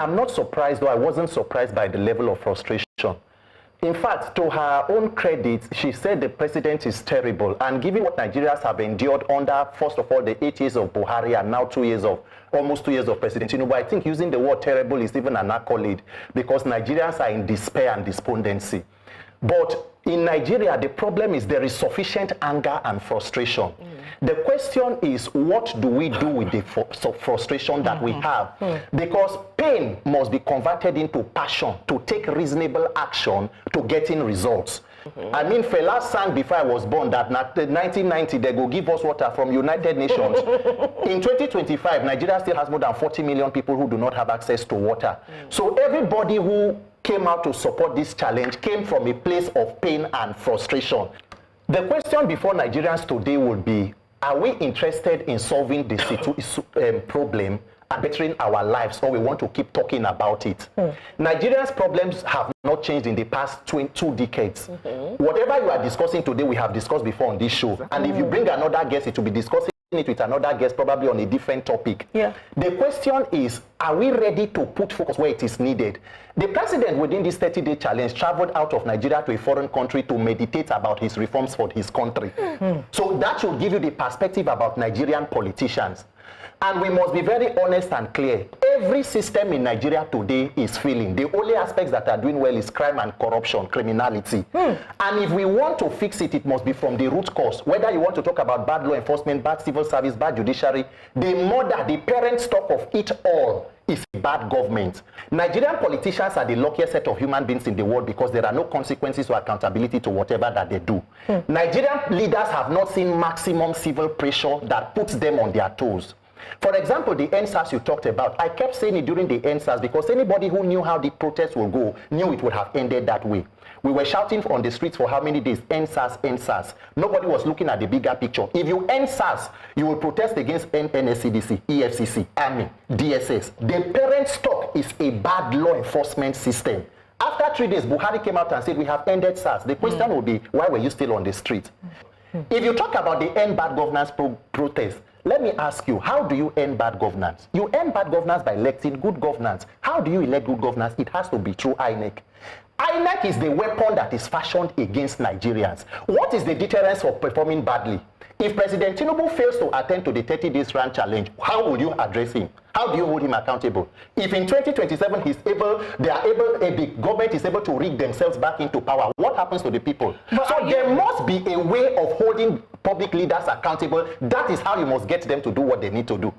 I'm not surprised, though I wasn't surprised by the level of frustration. In fact, to her own credit, she said the president is terrible. And given what Nigerians have endured under, first of all, the 8 years of Buhari and now almost 2 years of President Tinubu, I think using the word terrible is even an accolade because Nigerians are in despair and despondency. But in Nigeria, the problem is there is sufficient anger and frustration. The question is, what do we do with the frustration that we have? Because pain must be converted into passion to take reasonable action to getting results. I mean, Fela sang before I was born that in 1990 they go give us water from United Nations. In 2025, Nigeria still has more than 40 million people who do not have access to water. So everybody who came out to support this challenge came from a place of pain and frustration. The question before Nigerians today would be, are we interested in solving the problem and bettering our lives, or we want to keep talking about it? Nigerians' problems have not changed in the past 2 decades. Whatever you are discussing today, we have discussed before on this show. And if you bring another guest, it will be discussing it with another guest, probably on a different topic. The question is, are we ready to put focus where it is needed? The president within this 30-day challenge traveled out of Nigeria to a foreign country to meditate about his reforms for his country. So that should give you the perspective about Nigerian politicians. And we must be very honest and clear. Every system in Nigeria today is failing. The only aspects that are doing well is crime and corruption, criminality. And if we want to fix it, it must be from the root cause. Whether you want to talk about bad law enforcement, bad civil service, bad judiciary, the mother, the parent stock of it all is bad government. Nigerian politicians are the luckiest set of human beings in the world because there are no consequences or accountability to whatever that they do. Nigerian leaders have not seen maximum civil pressure that puts them on their toes. For example, the NSAS you talked about, I kept saying it during the NSAS because anybody who knew how the protest will go knew it would have ended that way. We were shouting on the streets for how many days? NSAS, NSAS. Nobody was looking at the bigger picture. If you NSAS, you will protest against NSCDC, EFCC, Army, DSS. The parent stock is a bad law enforcement system. After 3 days, Buhari came out and said, we have ended SARS. The question will be, why were you still on the street? If you talk about the end bad governance protest, let me ask you, how do you end bad governance? You end bad governance by electing good governance. How do you elect good governance? It has to be through INEC. INEC is the weapon that is fashioned against Nigerians. What is the deterrence for performing badly? If President Tinubu fails to attend to the 30 days run challenge, how will you address him? How do you hold him accountable? If in 2027 the government is able to rig themselves back into power, what happens to the people? So there must be a way of holding public leaders accountable. That is how you must get them to do what they need to do.